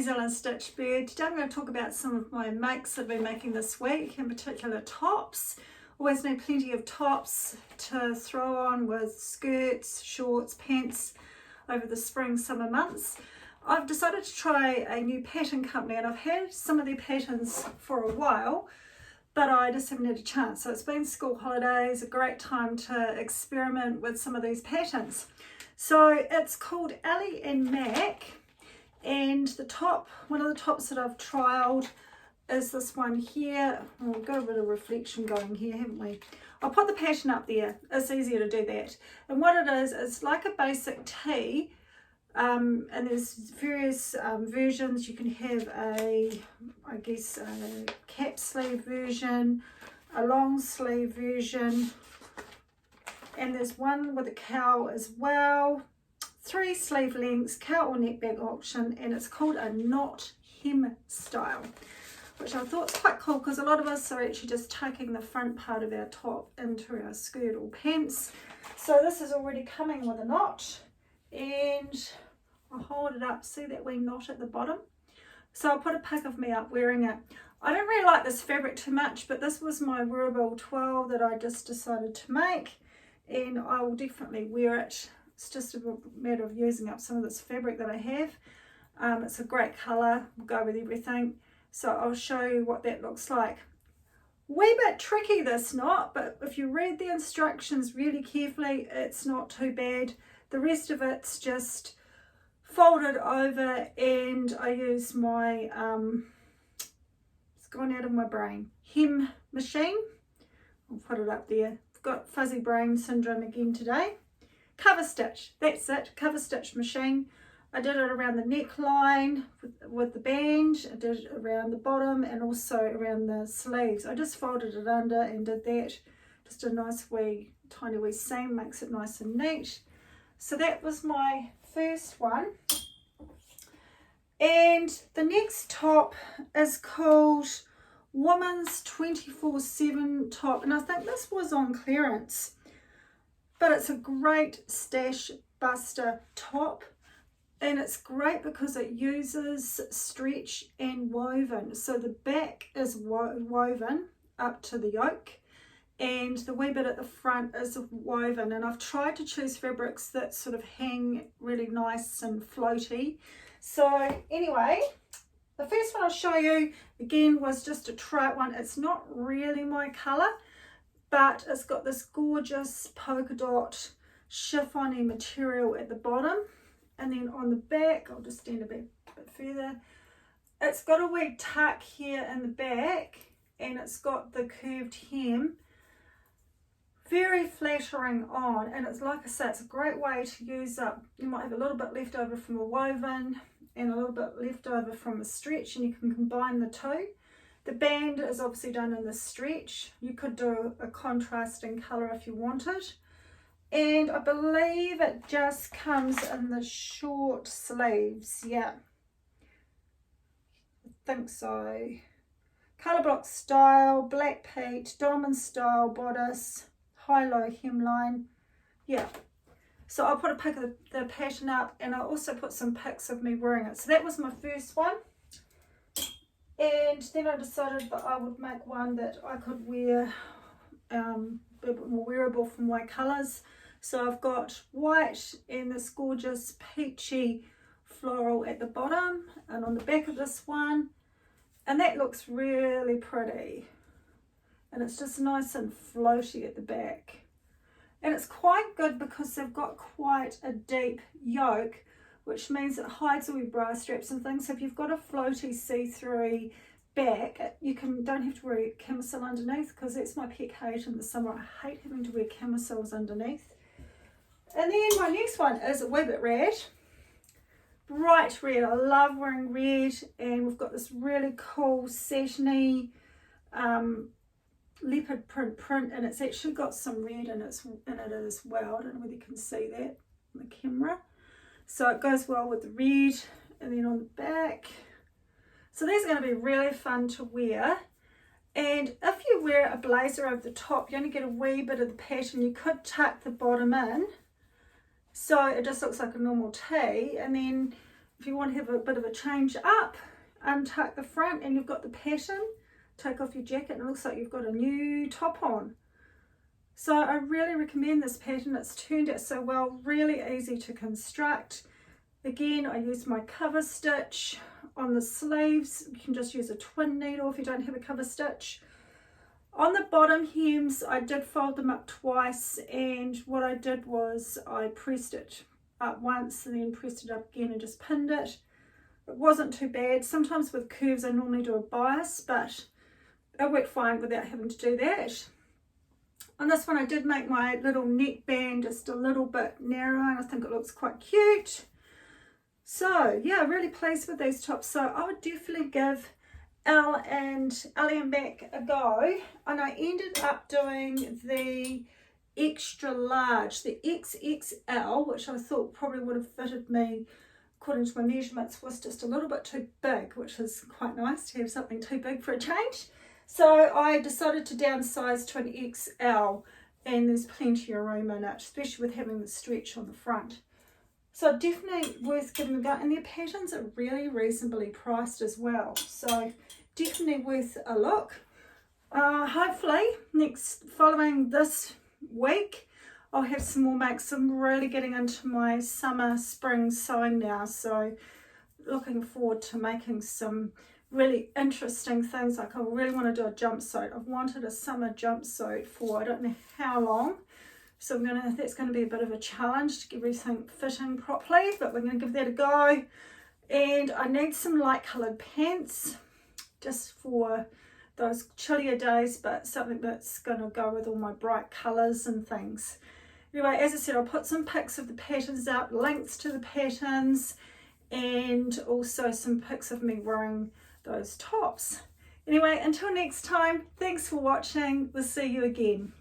New Zealand Stitch Bird. Today I'm going to talk about some of my makes I've been making this week, in particular tops. Always need plenty of tops to throw on with skirts, shorts, pants over the spring, summer months. I've decided to try a new pattern company, and I've had some of their patterns for a while, but I just haven't had a chance. So it's been school holidays, a great time to experiment with some of these patterns. So it's called Ellie and Mac, and the top, one of the tops that I've trialed is this one here. Oh, we've got a bit of reflection going here, haven't we? I'll put the pattern up there, it's easier to do that. And what it is, it's like a basic tee, and there's various versions. You can have a cap sleeve version, a long sleeve version, and there's one with a cowl as well. 3 sleeve lengths, cowl or neck back option, and it's called a knot hem style, which I thought was quite cool because a lot of us are actually just tucking the front part of our top into our skirt or pants. So this is already coming with a knot, and I'll hold it up, see that wee knot at the bottom. So I'll put a pic of me up wearing it. I don't really like this fabric too much, but this was my Wearable 12 that I just decided to make, and I will definitely wear it. It's just a matter of using up some of this fabric that I have. It's a great colour, will go with everything. So I'll show you what that looks like. Wee bit tricky this knot, but if you read the instructions really carefully, it's not too bad. The rest of it's just folded over, and I use my, it's gone out of my brain, hem machine. I'll put it up there. I've got fuzzy brain syndrome again today. Cover stitch, that's it, cover stitch machine. I did it around the neckline with the band. I did it around the bottom and also around the sleeves. I just folded it under and did that. Just a nice wee, tiny wee seam, makes it nice and neat. So that was my first one. And the next top is called Women's 24/7 top. And I think this was on clearance. But it's a great stash buster top, and it's great because it uses stretch and woven. So the back is woven up to the yoke, and the wee bit at the front is woven. And I've tried to choose fabrics that sort of hang really nice and floaty. So anyway, the first one I'll show you again was just a try one. It's not really my colour, but it's got this gorgeous polka dot chiffon-y material at the bottom, and then on the back, I'll just stand a bit further, it's got a wee tuck here in the back, and it's got the curved hem, very flattering on. And it's, like I say, it's a great way to use up, you might have a little bit left over from a woven and a little bit left over from a stretch, and you can combine the two. The band is obviously done in the stretch. You could do a contrasting colour if you wanted. And I believe it just comes in the short sleeves. Yeah, I think so. Colour block style, black peach, diamond style bodice, high-low hemline. Yeah. So I'll put a pic of the pattern up, and I'll also put some pics of me wearing it. So that was my first one. And then I decided that I would make one that I could wear a bit more wearable for my colours. So I've got white and this gorgeous peachy floral at the bottom and on the back of this one. And that looks really pretty. And it's just nice and floaty at the back. And it's quite good because they've got quite a deep yoke, which means it hides all your bra straps and things. So if you've got a floaty see-through back, you don't have to wear a camisole underneath, because that's my pet hate in the summer. I hate having to wear camisoles underneath. And then my next one is a wee bit red, bright red. I love wearing red, and we've got this really cool satiny leopard print, and it's actually got some red in it as well. I don't know whether you can see that on the camera. So it goes well with the red, and then on the back. So these are going to be really fun to wear. And if you wear a blazer over the top, you only get a wee bit of the pattern. You could tuck the bottom in, so it just looks like a normal tee. And then if you want to have a bit of a change up, untuck the front and you've got the pattern, take off your jacket and it looks like you've got a new top on. So I really recommend this pattern. It's turned out so well, really easy to construct. Again, I used my cover stitch on the sleeves. You can just use a twin needle if you don't have a cover stitch. On the bottom hems, I did fold them up twice, and what I did was I pressed it up once and then pressed it up again and just pinned it. It wasn't too bad. Sometimes with curves I normally do a bias, but it worked fine without having to do that. On this one I did make my little neckband just a little bit narrower and I think it looks quite cute. So yeah, really pleased with these tops. So I would definitely give Elle and Ellie and Mac a go, and I ended up doing the extra large, the XXL, which I thought probably would have fitted me according to my measurements, was just a little bit too big, which is quite nice to have something too big for a change. So I decided to downsize to an XL, and there's plenty of room in it, especially with having the stretch on the front. So definitely worth giving a go, and their patterns are really reasonably priced as well, so definitely worth a look. Hopefully following this week I'll have some more makes. I'm really getting into my summer spring sewing now, so looking forward to making some really interesting things. Like I really want to do a jumpsuit. I've wanted a summer jumpsuit for I don't know how long. So that's going to be a bit of a challenge to get everything fitting properly, but we're going to give that a go. And I need some light coloured pants just for those chillier days, but something that's going to go with all my bright colours and things. Anyway, as I said, I'll put some pics of the patterns up, links to the patterns, and also some pics of me wearing those tops. Anyway, until next time, thanks for watching. We'll see you again.